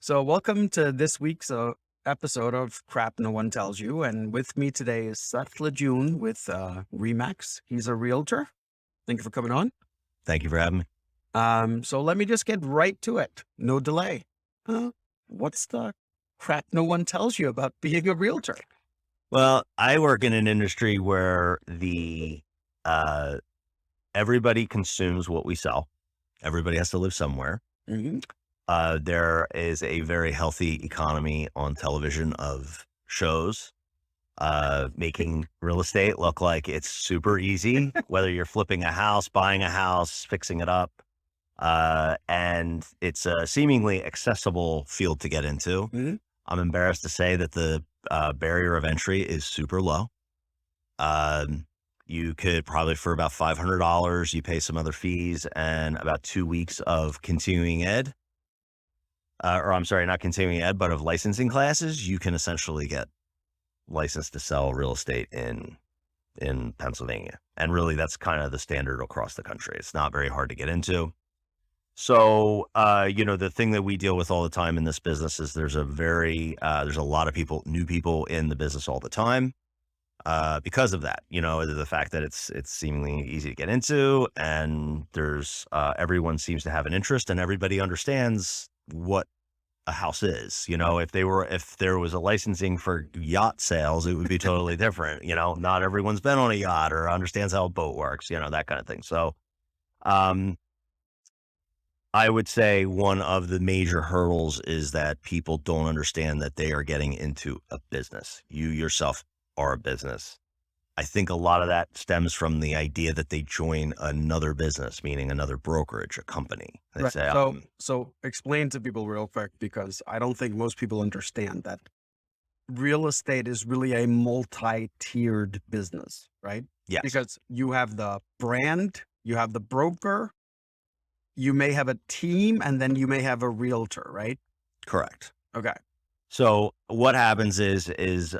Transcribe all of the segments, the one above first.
So, welcome to this week's episode of Crap No One Tells You. And with me today is Seth Lejeune with Remax. He's a realtor. Thank you for coming on. Thank you for having me. So, let me just get right to it. No delay. What's the crap no one tells you about being a realtor? Well, I work in an industry where uh, everybody consumes what we sell. Everybody has to live somewhere. Hmm. There is a very healthy economy on television of shows, making real estate look like it's super easy, whether you're flipping a house, buying a house, fixing it up. And it's a seemingly accessible field to get into. Hmm. I'm embarrassed to say that the barrier of entry is super low. You could probably for about $500, you pay some other fees and about 2 weeks of continuing ed, or I'm sorry, not continuing ed, but of licensing classes. You can essentially get licensed to sell real estate in Pennsylvania, and really that's kind of the standard across the country. It's not very hard to get into. So, the thing that we deal with all the time in this business is there's a lot of new people in the business all the time, because of that, the fact that it's seemingly easy to get into, and everyone seems to have an interest, and everybody understands what a house is. If there was a licensing for yacht sales, it would be totally different. Not everyone's been on a yacht or understands how a boat works, that kind of thing. So, um, I would say one of the major hurdles is that people don't understand that they are getting into a business. You yourself are a business. I think a lot of that stems from the idea that they join another business, meaning another brokerage, a company. They Right. say, So explain to people real quick, because I don't think most people understand that real estate is really a multi-tiered business, right? yes, Because you have the brand, you have the broker, you may have a team, and then you may have a realtor, right? correct. Okay. So what happens is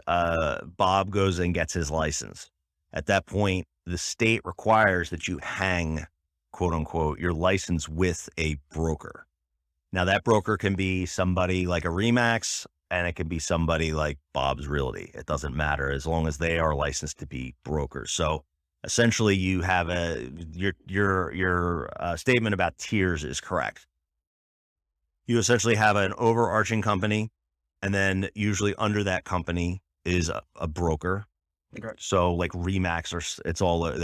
Bob goes and gets his license. At that point, the state requires that you hang, quote unquote, your license with a broker. Now that broker can be somebody like a Remax, and it can be somebody like Bob's Realty. It doesn't matter as long as they are licensed to be brokers. So essentially, you have your statement about tiers is correct. You essentially have an overarching company, and then usually under that company is a broker. Okay. So like Remax,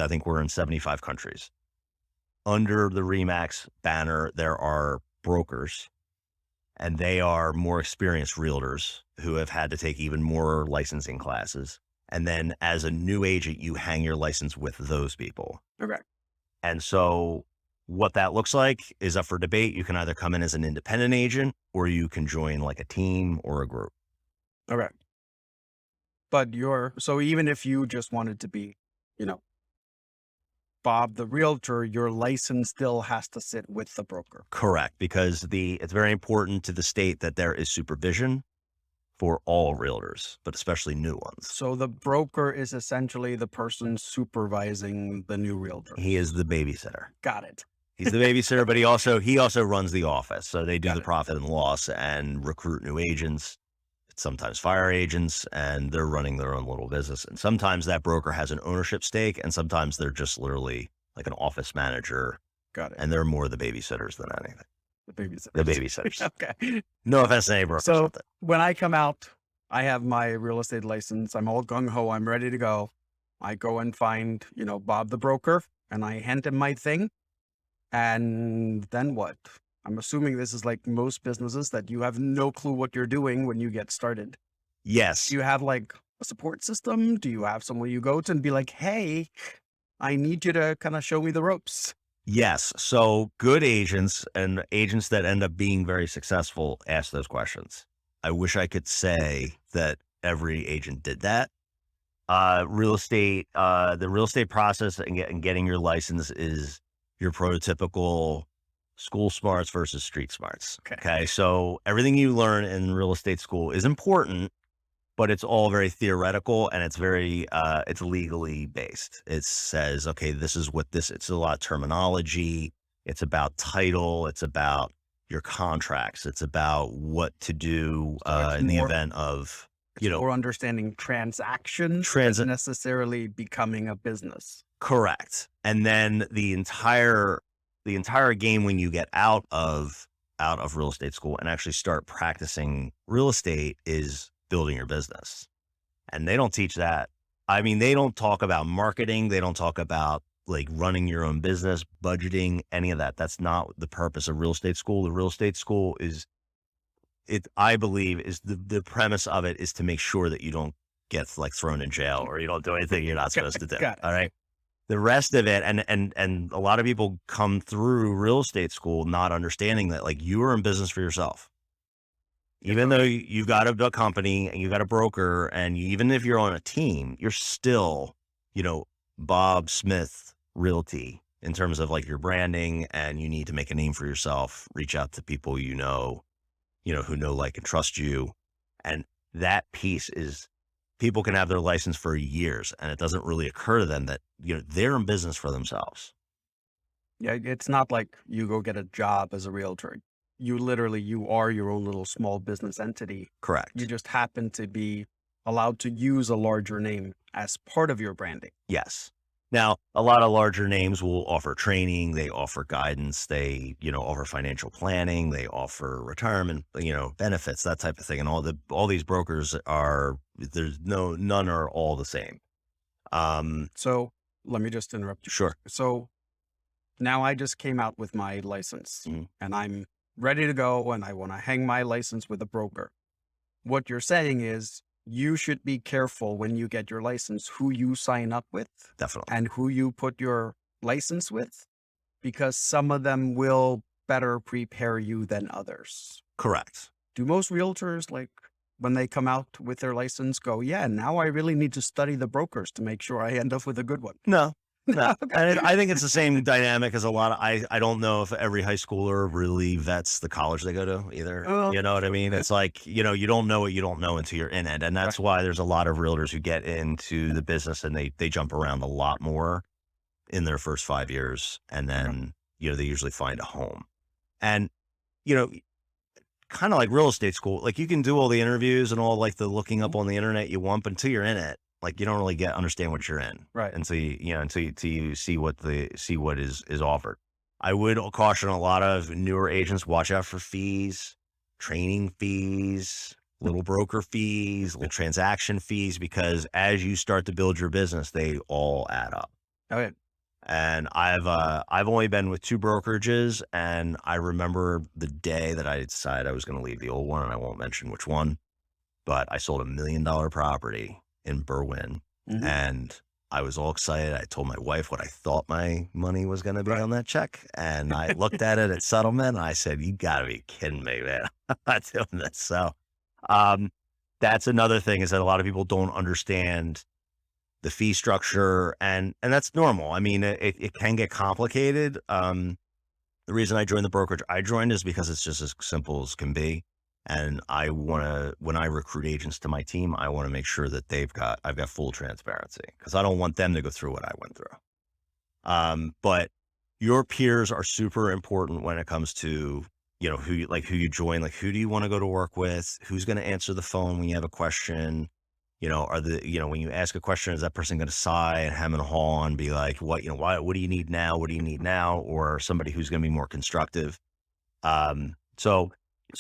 I think we're in 75 countries. Under the Remax banner, there are brokers, and they are more experienced realtors who have had to take even more licensing classes. And then as a new agent, you hang your license with those people. Okay. And so what that looks like is up for debate. You can either come in as an independent agent, or you can join like a team or a group. Okay. But so even if you just wanted to be, you know, Bob the realtor, your license still has to sit with the broker. Correct. Because it's very important to the state that there is supervision for all realtors, but especially new ones. So the broker is essentially the person supervising the new realtor. He is the babysitter. Got it. He's the babysitter, but he also runs the office. So they do Got the it. profit and loss and recruit new agents, sometimes fire agents, and they're running their own little business. And sometimes that broker has an ownership stake, and sometimes they're just literally like an office manager, Got it. and they're more the babysitters than anything. The babysitter. The babysitters. Okay. No offense to any brokers. So when I come out, I have my real estate license. I'm all gung ho. I'm ready to go. I go and find, Bob the broker, and I hand him my thing. And then what? I'm assuming this is like most businesses, that you have no clue what you're doing when you get started. Yes. Do you have like a support system? Do you have someone you go to and be like, hey, I need you to kind of show me the ropes? Yes. So good agents and agents that end up being very successful ask those questions. I wish I could say that every agent did that. The real estate process and getting your license is your prototypical school smarts versus street smarts. Okay. So everything you learn in real estate school is important, but it's all very theoretical, and it's legally based. It says, okay, it's a lot of terminology. It's about title. It's about, your contracts. It's about what to do So it's in the more event of, it's more understanding transactions transit. than necessarily becoming a business. Correct. And then the entire game when you get out of real estate school and actually start practicing real estate is building your business. And they don't teach that. I mean, they don't talk about marketing. They don't talk about like running your own business, budgeting, any of that. That's not the purpose of real estate school. The real estate school I believe is the premise of it is to make sure that you don't get like thrown in jail or you don't do anything you're not supposed to do. Got it. All right. The rest of it, and a lot of people come through real estate school not understanding that like you are in business for yourself. Even though you've got a company and you've got a broker, and even if you're on a team, you're still, Bob Smith Realty in terms of like your branding, and you need to make a name for yourself, reach out to people who know, like, and trust you. And that piece is people can have their license for years and it doesn't really occur to them that, they're in business for themselves. Yeah, it's not like you go get a job as a realtor. You are your own little small business entity. Correct. You just happen to be allowed to use a larger name as part of your branding. Yes. Now, a lot of larger names will offer training, they offer guidance, they, offer financial planning, they offer retirement, benefits, that type of thing. And all these brokers none are all the same. So let me just interrupt you. Sure. So now I just came out with my license Mhm. and I'm ready to go and I want to hang my license with a broker. What you're saying is you should be careful when you get your license, who you sign up with Definitely. and who you put your license with, because some of them will better prepare you than others. Correct. Do most realtors, like when they come out with their license, go, yeah, now I really need to study the brokers to make sure I end up with a good one? No. No. Okay. And I think it's the same dynamic as I don't know if every high schooler really vets the college they go to either. Oh, You know what I mean? It's like, you don't know what you don't know until you're in it. And that's why there's a lot of realtors who get into the business and they jump around a lot more in their first 5 years. And then, they usually find a home. And, kind of like real estate school, like you can do all the interviews and all like the looking up on the internet you want, but until you're in it, like you don't really understand what you're in, Right. until you see what is offered. I would caution a lot of newer agents, watch out for fees, training fees, little broker fees, little transaction fees, because as you start to build your business, they all add up. Okay. And I've only been with 2 brokerages, and I remember the day that I decided I was going to leave the old one, and I won't mention which one, but I sold $1 million property in Berwyn, Mhm. and I was all excited. I told my wife what I thought my money was going to be on that check, and I looked at it at settlement, and I said, "You got to be kidding me, man! I'm not doing this." So, that's another thing, is that a lot of people don't understand the fee structure, and that's normal. I mean, it can get complicated. The reason I joined the brokerage I joined is because it's just as simple as can be. And when I recruit agents to my team, I want to make sure that I've got full transparency, because I don't want them to go through what I went through. But your peers are super important when it comes to, who you join, like who do you want to go to work with? Who's going to answer the phone when you have a question? When you ask a question, is that person going to sigh and hem and haw and be like, what do you need now? What do you need now? Or somebody who's going to be more constructive. So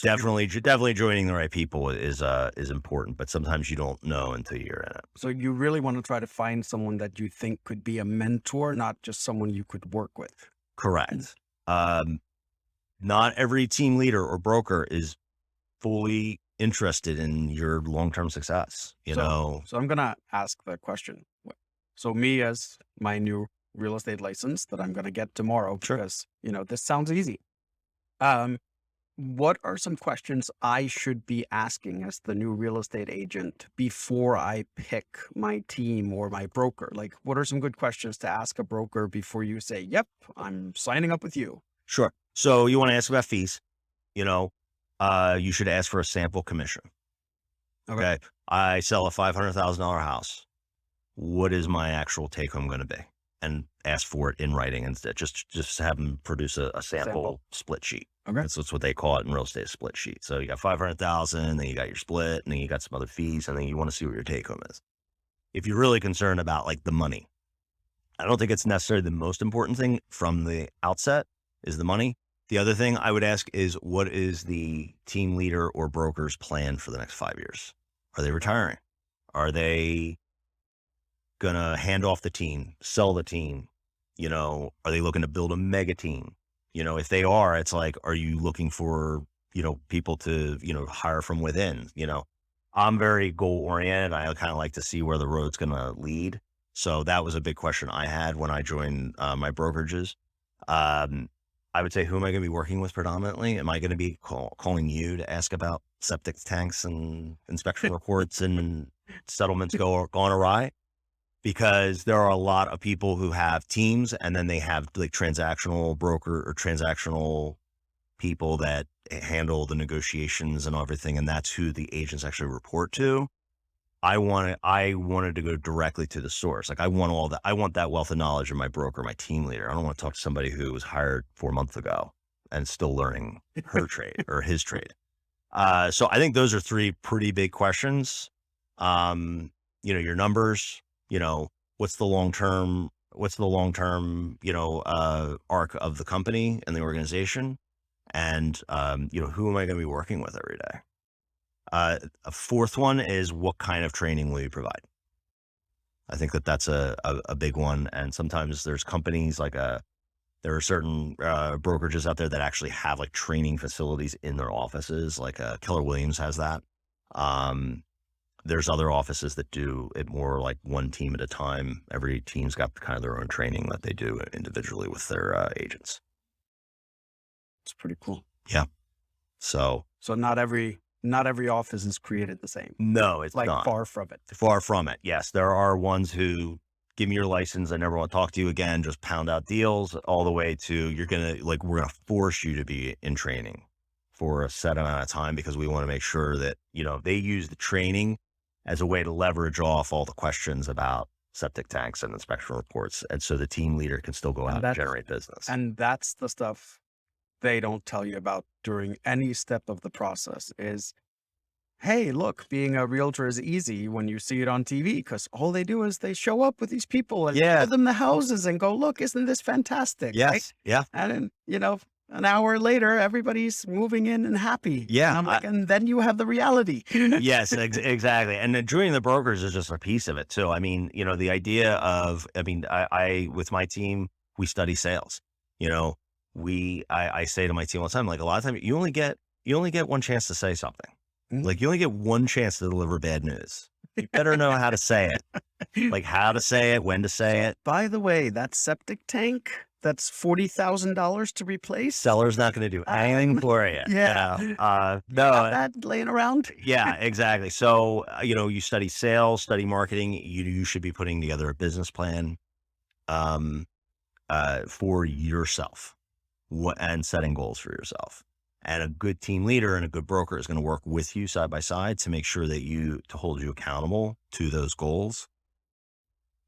definitely joining the right people is important, but sometimes you don't know until you're in it. So you really want to try to find someone that you think could be a mentor, not just someone you could work with. Correct. Not every team leader or broker is fully interested in your long-term success, So I'm going to ask the question. So me, as my new real estate license that I'm going to get tomorrow, Sure. because, this sounds easy. What are some questions I should be asking as the new real estate agent before I pick my team or my broker? Like, what are some good questions to ask a broker before you say, yep, I'm signing up with you? Sure. So you want to ask about fees, you should ask for a sample commission. Okay. Okay. I sell a $500,000 house. What is my actual take home going to be? and ask for it in writing instead. Just have them produce a sample split sheet. Okay. That's what they call it in real estate, a split sheet. So you got 500,000, then you got your split, and then you got some other fees, and then you want to see what your take home is. If you're really concerned about like the money, I don't think it's necessarily the most important thing from the outset is the money. The other thing I would ask is, what is the team leader or broker's plan for the next 5 years? Are they retiring? Are they going to hand off the team, sell the team? Are they looking to build a mega team? If they are, it's like, are you looking for, people to, hire from within? I'm very goal oriented. I kind of like to see where the road's going to lead. So that was a big question I had when I joined my brokerages. I would say, who am I going to be working with predominantly? Am I going to be calling you to ask about septic tanks and inspection reports and settlements gone awry? Because there are a lot of people who have teams, and then they have like transactional broker or transactional people that handle the negotiations and everything. And that's who the agents actually report to. I wanted to go directly to the source. Like I want that wealth of knowledge in my broker, my team leader. I don't want to talk to somebody who was hired 4 months ago and still learning her trade or his trade. So I think those are 3 pretty big questions. Your numbers, what's the long-term, arc of the company and the organization? And, who am I going to be working with every day? A 4th one is, what kind of training will you provide? I think that's a big one. And sometimes there's companies like there are certain brokerages out there that actually have like training facilities in their offices. Like Keller Williams has that. There's other offices that do it more like one team at a time. Every team's got kind of their own training that they do individually with their agents. It's pretty cool. Yeah. So not every office is created the same. No, it's like not. Far from it. Far from it. Yes. There are ones who give me your license. I never want to talk to you again. Just pound out deals, all the way to we're going to force you to be in training for a set amount of time, because we want to make sure that, they use the training as a way to leverage off all the questions about septic tanks and inspection reports. And so the team leader can still go out and generate business. And that's the stuff they don't tell you about during any step of the process is, hey, look, being a realtor is easy when you see it on TV, because all they do is they show up with these people and show them the houses and go, look, isn't this fantastic? Yes. Right? Yeah. And then, an hour later, everybody's moving in and happy. Yeah. And I'm like, and then you have the reality. Yes, exactly. And then joining the brokers is just a piece of it too. I mean, the idea of, I with my team, we study sales. I say to my team all the time, like, a lot of times you only get one chance to say something. Mhm. Like, you only get one chance to deliver bad news. You better know how to say it, like how to say it, when to say it. By the way, that septic tank, that's $40,000 to replace. Seller's not going to do anything for you. Yeah. No. Got that laying around. Yeah, exactly. So, you study sales, study marketing. You should be putting together a business plan, for yourself, and setting goals for yourself. And a good team leader and a good broker is going to work with you side by side to make sure that to hold you accountable to those goals.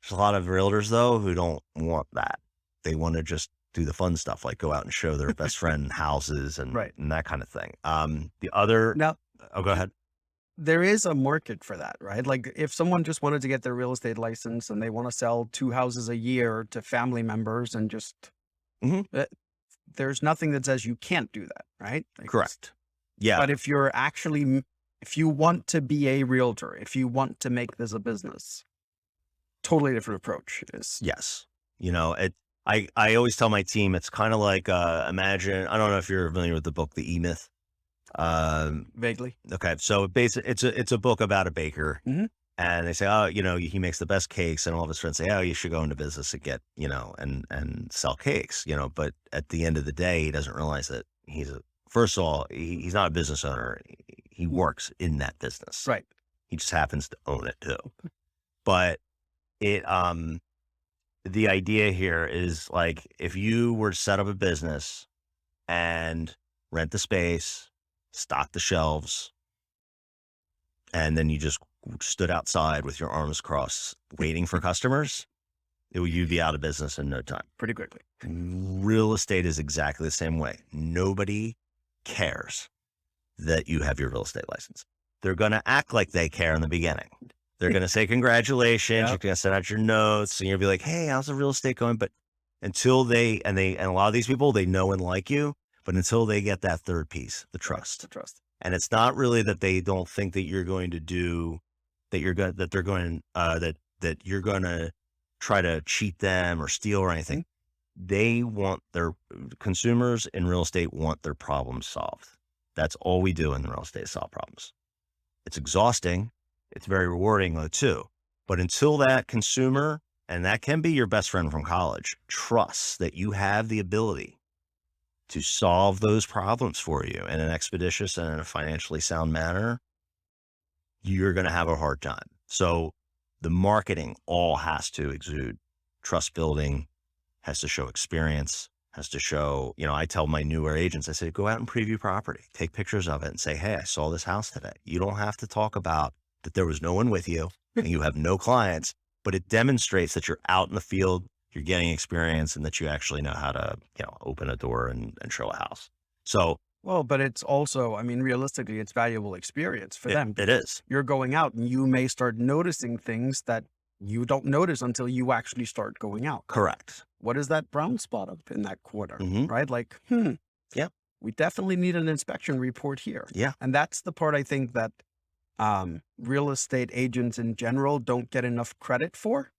There's a lot of realtors though who don't want that. They want to just do the fun stuff, like go out and show their best friend houses and that kind of thing. Now, go ahead. There is a market for that, right? Like if someone just wanted to get their real estate license and they want to sell 2 houses a year to family members and just, there's nothing that says you can't do that, right? Like, correct. Yeah. But if you want to be a realtor, if you want to make this a business, totally different approach is. Yes. I always tell my team, it's kind of like, imagine, I don't know if you're familiar with the book, The E-Myth. Vaguely. Okay. So basically it's a book about a baker, and they say, oh, he makes the best cakes, and all of his friends say, oh, you should go into business and get, and sell cakes, but at the end of the day, he doesn't realize that first of all, he's not a business owner. He works in that business. Right. He just happens to own it too. But the idea here is, like, if you were to set up a business and rent the space, stock the shelves, and then you just stood outside with your arms crossed waiting for customers, You'd be out of business in no time. Pretty quickly. Real estate is exactly the same way. Nobody cares that you have your real estate license. They're going to act like they care in the beginning. They're going to say, congratulations. You're going to send out your notes and you'll be like, hey, how's the real estate going? But until and a lot of these people, they know and like you, but until they get that third piece, the trust. And it's not really that they don't think that you're going to do, that you're going, that they're going, that you're going to try to cheat them or steal or anything. They want consumers in real estate want their problems solved. That's all we do in real estate, solve problems. It's exhausting. It's very rewarding though too. But until that consumer, and that can be your best friend from college, trusts that you have the ability to solve those problems for you in an expeditious and in a financially sound manner, you're going to have a hard time. So the marketing all has to exude trust building, has to show experience, has to show, I tell my newer agents, I say, go out and preview property, take pictures of it and say, hey, I saw this house today. You don't have to talk about that there was no one with you and you have no clients, but it demonstrates that you're out in the field, you're getting experience and that you actually know how to, open a door and show a house. So, well, but it's also, realistically, it's valuable experience for them. It is. You're going out and you may start noticing things that you don't notice until you actually start going out. Correct. What is that brown spot up in that quarter, right? Like, yeah, we definitely need an inspection report here. Yeah. And that's the part I think that real estate agents in general don't get enough credit for.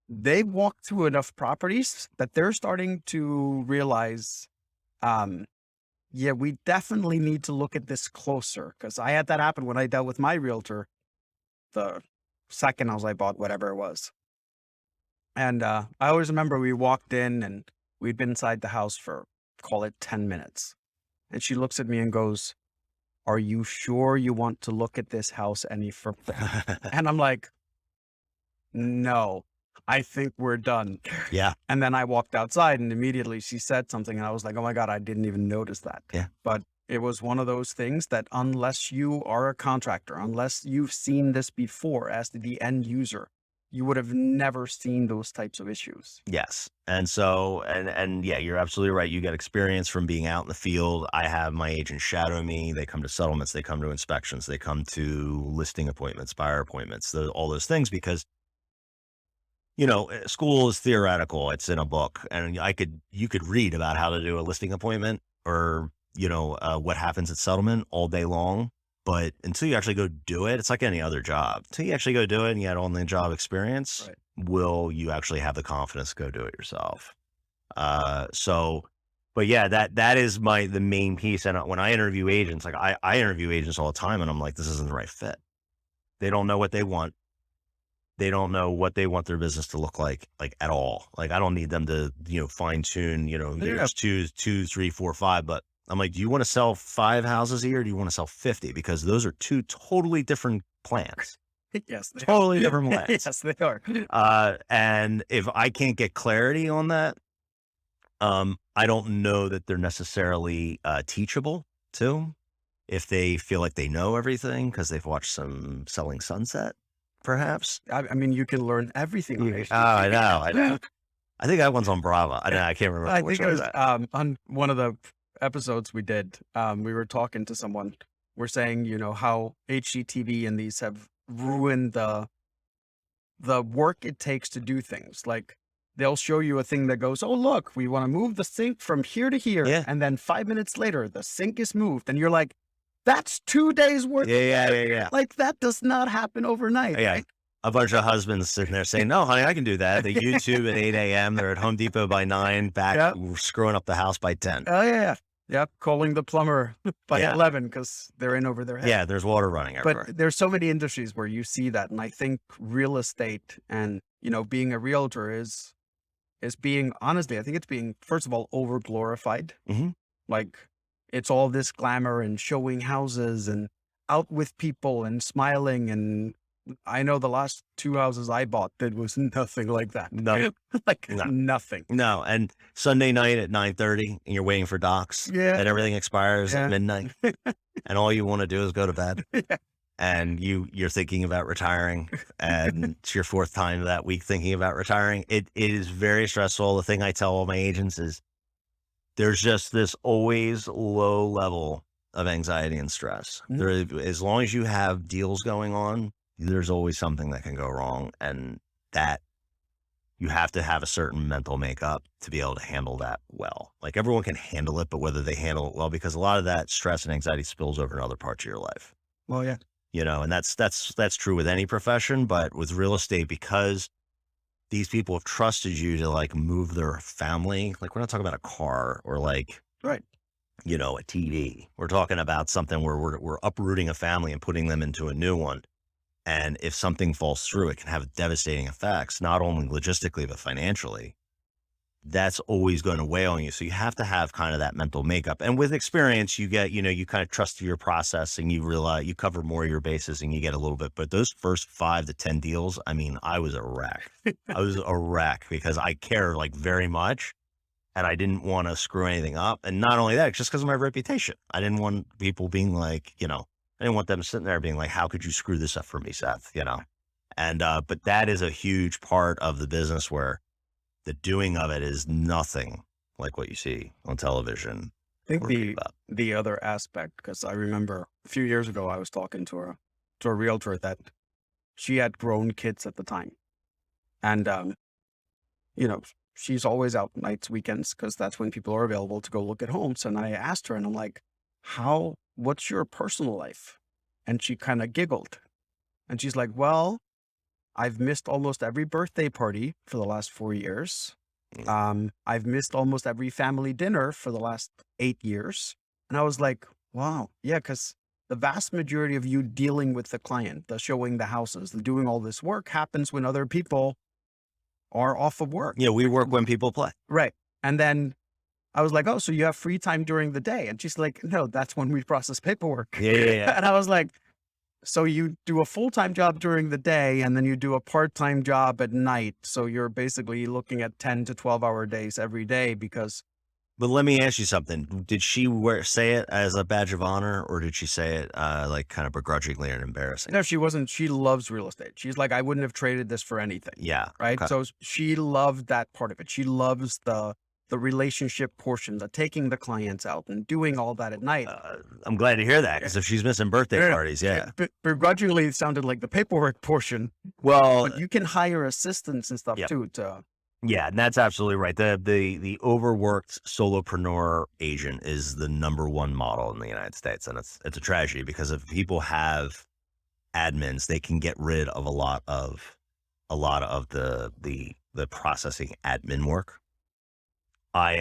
They walk through enough properties that they're starting to realize, yeah, we definitely need to look at this closer. Because I had that happen when I dealt with my realtor, the second house I bought, whatever it was. And I always remember we walked in and we'd been inside the house for, call it 10 minutes. And she looks at me and goes, are you sure you want to look at this house any further? And I'm like, no, I think we're done. Yeah. And then I walked outside and immediately she said something and I was like, oh my God, I didn't even notice that. Yeah. But it was one of those things that unless you are a contractor, unless you've seen this before as the end user, you would have never seen those types of issues. Yes. And so, and yeah, you're absolutely right. You get experience from being out in the field. I have my agents shadow me. They come to settlements, they come to inspections, they come to listing appointments, buyer appointments, all those things, because, school is theoretical. It's in a book and you could read about how to do a listing appointment or, what happens at settlement all day long. But until you actually go do it, it's like any other job. Until you actually go do it and you had on the job experience, right, will you actually have the confidence to go do it yourself? But yeah, that is the main piece. And when I interview agents, like I interview agents all the time and I'm like, this isn't the right fit. They don't know what they want. They don't know what they want their business to look like at all. Like I don't need them to, fine tune, there's 2, 3, 4, 5, but I'm like, do you want to sell 5 houses a year? Or do you want to sell 50? Because those are 2 totally different plans. Yes. Totally different plans. Yes, they are. And if I can't get clarity on that, I don't know that they're necessarily teachable too. If they feel like they know everything because they've watched some Selling Sunset, perhaps. You can learn everything. I know. I think that one's on Bravo. I can't remember. I think it was on one of the episodes we did. We were talking to someone. We're saying, how HGTV and these have ruined the work it takes to do things. Like they'll show you a thing that goes, oh, look, we want to move the sink from here to here. Yeah. And then 5 minutes later, the sink is moved. And you're like, that's 2 days worth. Yeah. Like that does not happen overnight. Yeah. Right? A bunch of husbands sitting there saying, no, honey, I can do that. They YouTube at 8 a.m. They're at Home Depot by 9, back screwing up the house by 10. Oh, yeah. Yep. Calling the plumber by 11 because they're in over their head. Yeah. There's water running everywhere. But there's so many industries where you see that. And I think real estate and, being a realtor is being, honestly, I think it's being, first of all, over glorified. Mm-hmm. Like it's all this glamour and showing houses and out with people and smiling. And I know the last 2 houses I bought, that was nothing like that. No. Nothing. No. And Sunday night at 9:30 and you're waiting for docs. Yeah. And everything expires at midnight. And all you want to do is go to bed. Yeah. and you're thinking about retiring, and it's your fourth time that week thinking about retiring. It is very stressful. The thing I tell all my agents is there's just this always low level of anxiety and stress. Mhm. There, as long as you have deals going on, there's always something that can go wrong, and that you have to have a certain mental makeup to be able to handle that well. Like everyone can handle it, but whether they handle it well, because a lot of that stress and anxiety spills over in other parts of your life, Well, yeah. and that's true with any profession, but with real estate, because these people have trusted you to like move their family. Like we're not talking about a car or like, Right. a TV. We're talking about something where we're uprooting a family and putting them into a new one. And if something falls through, it can have devastating effects, not only logistically, but financially. That's always going to weigh on you. So you have to have kind of that mental makeup. And with experience, you get, you kind of trust your process and you realize you cover more of your bases and you get a little bit. But those first 5 to 10 deals, I mean, I was a wreck. I was a wreck because I care like very much and I didn't want to screw anything up. And not only that, just because of my reputation, I didn't want people being like, I didn't want them sitting there being like, how could you screw this up for me, Seth? And, but that is a huge part of the business where the doing of it is nothing like what you see on television I think or read about. the other aspect, because I remember a few years ago I was talking to a realtor that she had grown kids at the time, and you know she's always out nights, weekends, because that's when people are available to go look at homes. And I asked her, and I'm like, what's your personal life? And she kind of giggled, and she's like, well, I've missed almost every birthday party for the last 4 years. Mm. I've missed almost every family dinner for the last 8 years. And I was like, wow, yeah, because the vast majority of you dealing with the client, the showing the houses, the doing all this work happens when other people are off of work. Yeah, we work when people play. Right. And then I was like, oh, so you have free time during the day? And she's like, no, that's when we process paperwork. Yeah, yeah, yeah. And I was like, so you do a full-time job during the day and then you do a part-time job at night. So you're basically looking at 10 to 12-hour days every day because But let me ask you something. Did she say it as a badge of honor, or did she say it like kind of begrudgingly and embarrassing? no, she wasn't. She loves real estate. She's like, I wouldn't have traded this for anything. Yeah. Right. Okay. So she loved that part of it. She loves the relationship portion, the taking the clients out and doing all that at night. I'm glad to hear that because if she's missing birthday No, no, parties, yeah. Begrudgingly, it sounded like the paperwork portion, Well, but you can hire assistants and stuff yeah. too to Yeah, and that's absolutely right. The overworked solopreneur agent is the number one model in the United States, and it's a tragedy because if people have admins, they can get rid of a lot of the processing admin work. I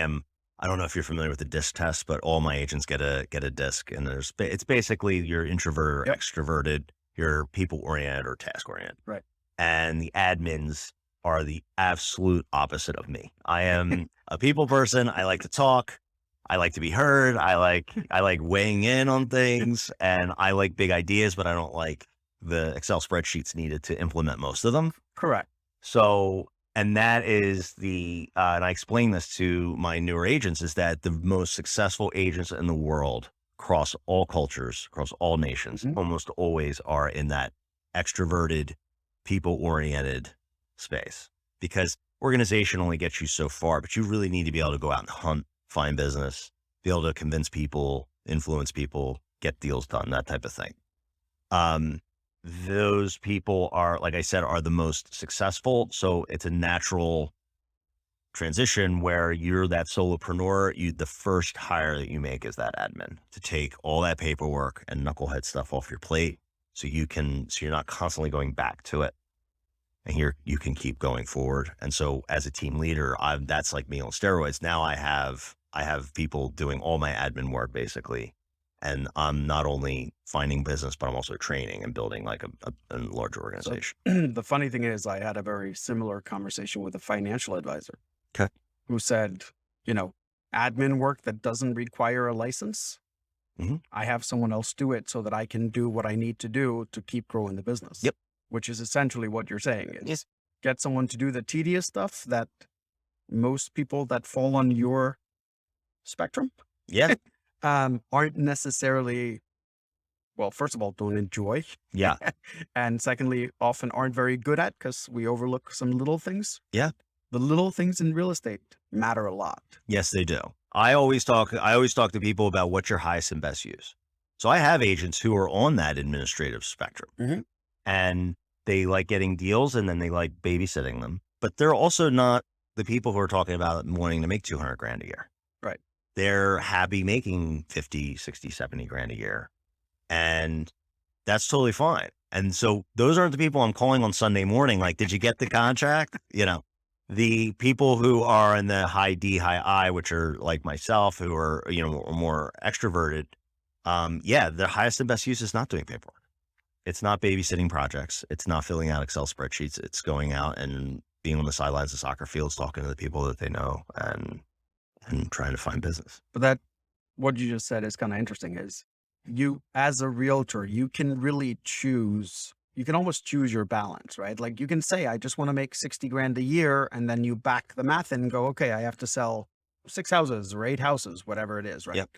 don't know if you're familiar with the DISC test, but all my agents get a DISC, and it's basically you're introverted or Yep. extroverted, you're people oriented or task oriented, Right. and the admins are the absolute opposite of me. I am a people person. I like to talk. I like to be heard. I like weighing in on things, and I like big ideas, but I don't like the Excel spreadsheets needed to implement most of them. Correct. So, and that is and I explain this to my newer agents, is that the most successful agents in the world across all cultures, across all nations, Mhm. almost always are in that extroverted, people-oriented space, because organization only gets you so far, but you really need to be able to go out and hunt, find business, be able to convince people, influence people, get deals done, that type of thing. Those people are, like I said, are the most successful. So it's a natural transition where you're that solopreneur. The first hire that you make is that admin to take all that paperwork and knucklehead stuff off your plate. So you're not constantly going back to it, and you can keep going forward. And so as a team leader, that's like me on steroids. Now I have people doing all my admin work basically. And I'm not only finding business, but I'm also training and building like a large So organization. the funny thing is, I had a very similar conversation with a financial advisor Okay. who said, admin work that doesn't require a license, Mhm. I have someone else do it so that I can do what I need to do to keep growing the business. Yep. Which is essentially what you're saying is Yes. get someone to do the tedious stuff that most people that fall on your spectrum Yeah. aren't necessarily well, first of all, don't enjoy. Yeah. And secondly, often aren't very good at because we overlook some little things. Yeah. The little things in real estate matter a lot. Yes, they do. I always talk to people about what's your highest and best use. So I have agents who are on that administrative spectrum Mhm. and they like getting deals and then they like babysitting them, but they're also not the people who are talking about wanting to make 200 grand a year. Right. They're happy making 50, 60, 70 grand a year. And that's totally fine. And so those aren't the people I'm calling on Sunday morning. Like, did you get the contract? The people who are in the high D, high I, which are like myself, who are, more extroverted. Yeah, their highest and best use is not doing paperwork. It's not babysitting projects. It's not filling out Excel spreadsheets. It's going out and being on the sidelines of soccer fields, talking to the people that they know and trying to find business. But what you just said is kind of interesting is you, as a realtor, you can really choose, you can almost choose your balance, right? Like you can say, I just want to make 60 grand a year. And then you back the math in and go, okay, I have to sell 6 houses or 8 houses, whatever it is, right? Yep.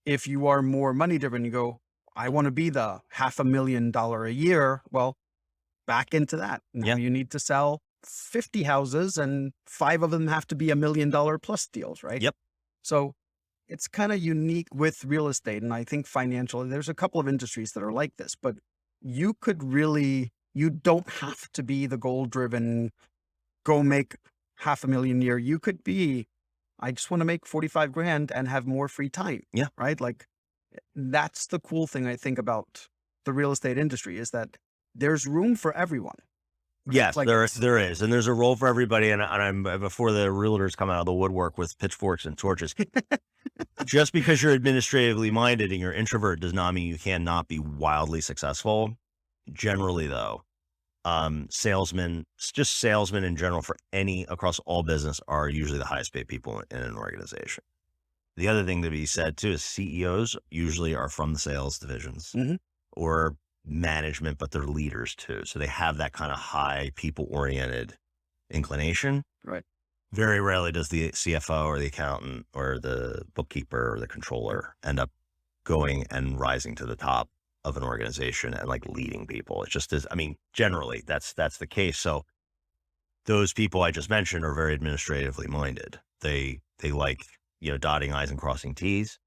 If you are more money driven, you go, I want to be the $500,000 a year. Well, back into that. Now Yeah. you need to sell 50 houses and 5 of them have to be $1 million plus deals, right? Yep. So it's kind of unique with real estate. And I think financially, there's a couple of industries that are like this, but you don't have to be the goal driven, go make $500,000 a year. You could be, I just want to make 45 grand and have more free time. Yeah. Right. Like that's the cool thing I think about the real estate industry is that there's room for everyone. Right? Yes, Like there is. And there's a role for everybody. And I'm before the realtors come out of the woodwork with pitchforks and torches. Just because you're administratively minded and you're introvert does not mean you cannot be wildly successful. Generally, though, salesmen in general across all business are usually the highest paid people in an organization. The other thing to be said too is CEOs usually are from the sales divisions Mhm. or management, but they're leaders too. So they have that kind of high people oriented inclination. Right. Very rarely does the CFO or the accountant or the bookkeeper or the controller end up going and rising to the top of an organization and like leading people. It just is. I mean, generally that's the case. So those people I just mentioned are very administratively minded. They like, dotting I's and crossing T's.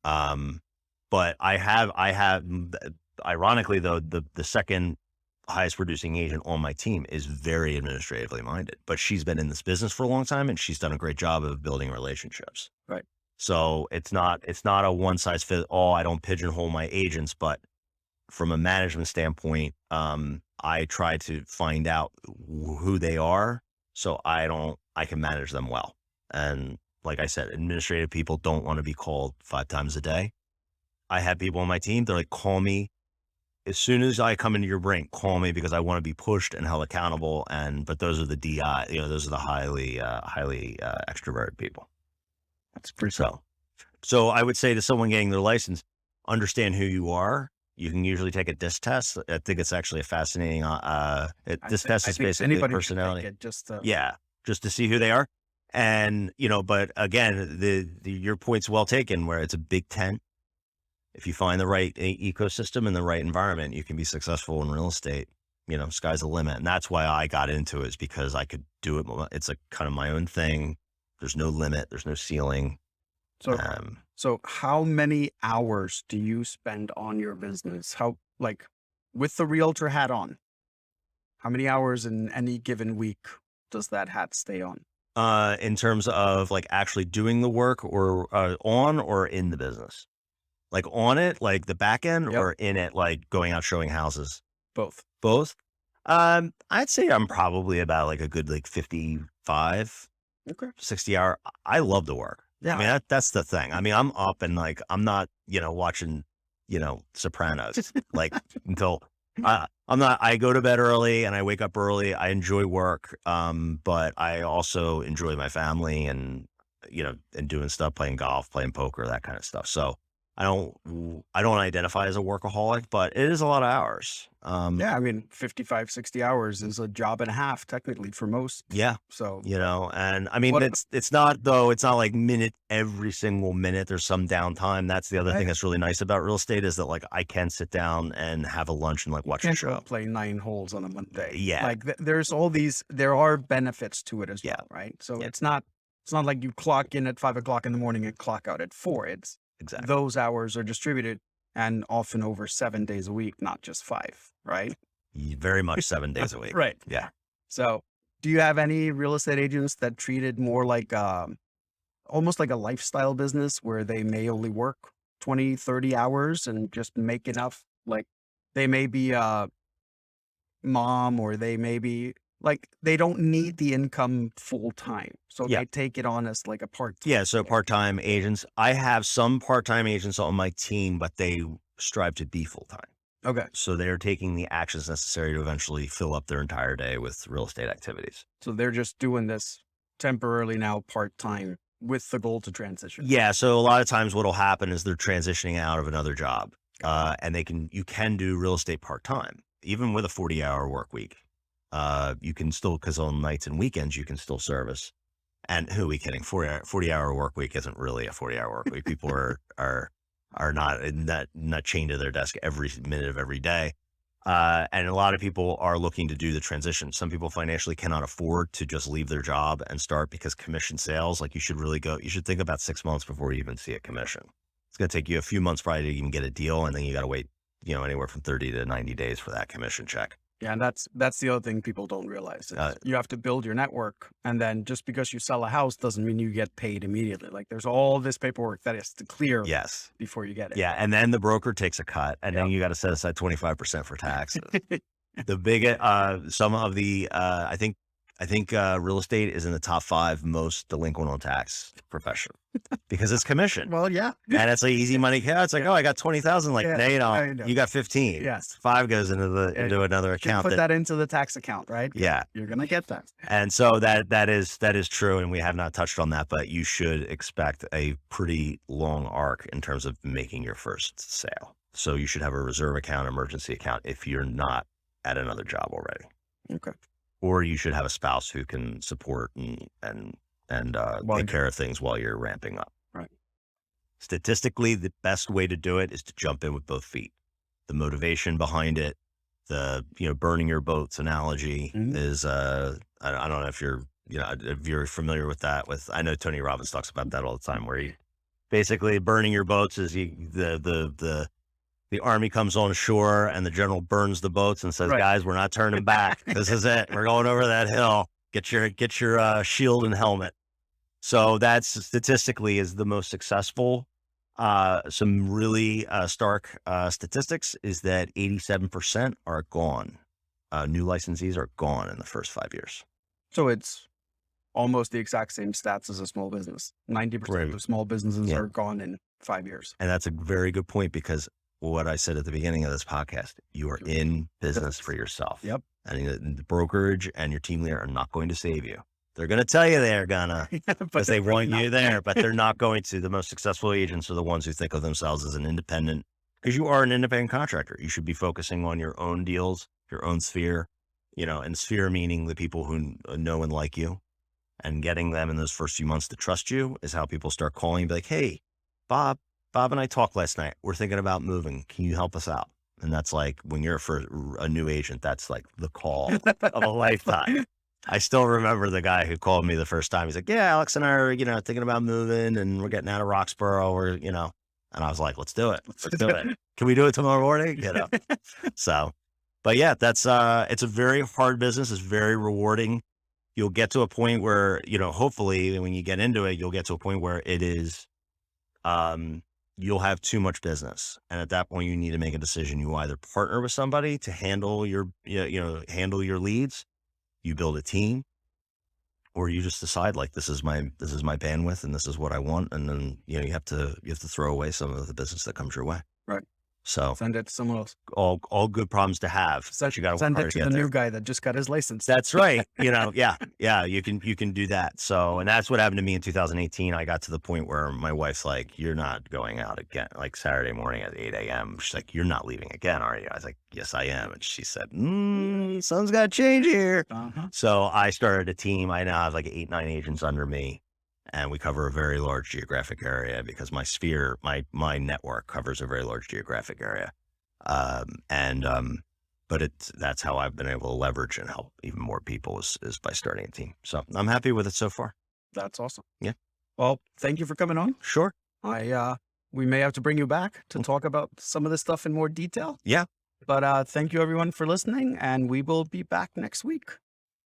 But I have, ironically though, the second highest producing agent on my team is very administratively minded, but she's been in this business for a long time and she's done a great job of building relationships. Right. So it's not a one size fits all. I don't pigeonhole my agents, but from a management standpoint, I try to find out who they are so I can manage them well. And like I said, administrative people don't want to be called 5 times a day. I have people on my team. They're like, call me. As soon as I come into your brain, call me because I want to be pushed and held accountable. But those are the DI, those are the highly extroverted people. That's pretty cool. So I would say to someone getting their license, understand who you are. You can usually take a DISC test. I think it's actually a fascinating, DISC test is basically personality. Just to see who they are. And, but again, your point's well taken where it's a big tent. If you find the right ecosystem and the right environment, you can be successful in real estate. Sky's the limit. And that's why I got into it, is because I could do it. It's a kind of my own thing. There's no limit. There's no ceiling. So how many hours do you spend on your business? With the realtor hat on, how many hours in any given week does that hat stay on? In terms of like actually doing the work or on or in the business? Like on it, like the back end, Yep. or in it, like going out showing houses? Both. Both. I'd say I'm probably about like a good 55, Okay. 60 hour. I love the work. Yeah. I mean, that's the thing. I mean, I'm up and like, I'm not, watching, Sopranos like until I go to bed early and I wake up early. I enjoy work. But I also enjoy my family and, and doing stuff, playing golf, playing poker, that kind of stuff. So I don't identify as a workaholic, but it is a lot of hours. Yeah, I mean, 55, 60 hours is a job and a half technically for most. Yeah, So and I mean, what it's not like every single minute. There's some downtime. That's the other thing that's really nice about real estate is that like I can sit down and have a lunch and like watch a can't go show. play 9 holes on a Monday. Yeah. Like there's all these, there are benefits to it as Yeah. well, right? So Yeah. it's not like you clock in at 5 o'clock in the morning and clock out at 4. It's Exactly. those hours are distributed and often over 7 days a week, not just 5, right? Very much 7 days a week. Right. Yeah. So do you have any real estate agents that treat it more like almost like a lifestyle business where they may only work 20, 30 hours and just make enough? Like they may be a mom or they may be like, they don't need the income full time. So Yeah. they take it on as like a part. Yeah. So part-time agents, I have some part-time agents on my team, but they strive to be full-time. Okay. So they're taking the actions necessary to eventually fill up their entire day with real estate activities. So they're just doing this temporarily now part time with the goal to transition. Yeah. So a lot of times what'll happen is they're transitioning out of another job. And you can do real estate part-time, even with a 40-hour work week. You can still, because on nights and weekends, you can still service. And who are we kidding? 40-hour work week isn't really a 40-hour work week. People are not chained to their desk every minute of every day. And a lot of people are looking to do the transition. Some people financially cannot afford to just leave their job and start, because commission sales, like you should think about 6 months before you even see a commission. It's going to take you a few months probably to even get a deal. And then you got to wait, anywhere from 30 to 90 days for that commission check. Yeah, and that's the other thing people don't realize. You have to build your network, and then just because you sell a house doesn't mean you get paid immediately. Like there's all this paperwork that has to clear Yes. before you get it. Yeah, and then the broker takes a cut, and then you got to set aside 25% for taxes. The biggest, some of the, I think real estate is in the top 5 most delinquent on tax profession because it's commission. Well, yeah. And it's like easy money. Yeah, it's like, oh, I got 20,000. Like, no, you got 15. Yes. 5 goes into another account. Put that into the tax account, right? Yeah. You're going to get that. And so that is true. And we have not touched on that, but you should expect a pretty long arc in terms of making your first sale. So you should have a reserve account, emergency account if you're not at another job already. Okay. Or you should have a spouse who can support and take care of things while you're ramping up. Right. Statistically, the best way to do it is to jump in with both feet. The motivation behind it, the burning your boats analogy is I don't know if you're familiar with that. I know Tony Robbins talks about that all the time, where he basically burning your boats is the army comes on shore and the general burns the boats and says, guys, we're not turning back. This is it. We're going over that hill. Get your shield and helmet. So that's statistically is the most successful. Some really stark statistics is that 87% are gone. New licensees are gone in the first 5 years. So it's almost the exact same stats as a small business. 90% of small businesses are gone in 5 years. And that's a very good point, because what I said at the beginning of this podcast, you are in business for yourself. Yep. And the brokerage and your team leader are not going to save you. They're going to tell you they're gonna, because they want you there, but they're not going to. The most successful agents are the ones who think of themselves as an independent, because you are an independent contractor. You should be focusing on your own deals, your own sphere, and sphere meaning the people who know and like you, and getting them in those first few months to trust you is how people start calling and be like, hey, Bob and I talked last night. We're thinking about moving. Can you help us out? And that's like, when you're a new agent, that's like the call of a lifetime. I still remember the guy who called me the first time. He's like, yeah, Alex and I are, thinking about moving, and we're getting out of Roxborough, and I was like, let's do it. Let's do it. Can we do it tomorrow morning? So, but yeah, that's, it's a very hard business. It's very rewarding. You'll get to a point where, hopefully when you get into it, you'll get to a point where it is, you'll have too much business. And at that point, you need to make a decision. You either partner with somebody to handle your leads, you build a team, or you just decide like, this is my bandwidth and this is what I want. And then, you have to throw away some of the business that comes your way. Right. So Send it to someone else. all good problems to have. But you got to work Send hard it to to get the there. new guy that just got his license. That's right. Yeah, you can do that. So, and that's what happened to me in 2018. I got to the point where my wife's like, "You're not going out again." Like Saturday morning at 8 a.m. She's like, "You're not leaving again, are you?" I was like, "Yes, I am." And she said, "Something's got to change here." Uh-huh. So I started a team. I now have like 8, 9 agents under me, and we cover a very large geographic area because my network covers a very large geographic area. But that's how I've been able to leverage and help even more people is by starting a team. So I'm happy with it so far. That's awesome. Yeah. Well, thank you for coming on. Sure. We may have to bring you back to talk about some of this stuff in more detail. Yeah. But thank you everyone for listening, and we will be back next week.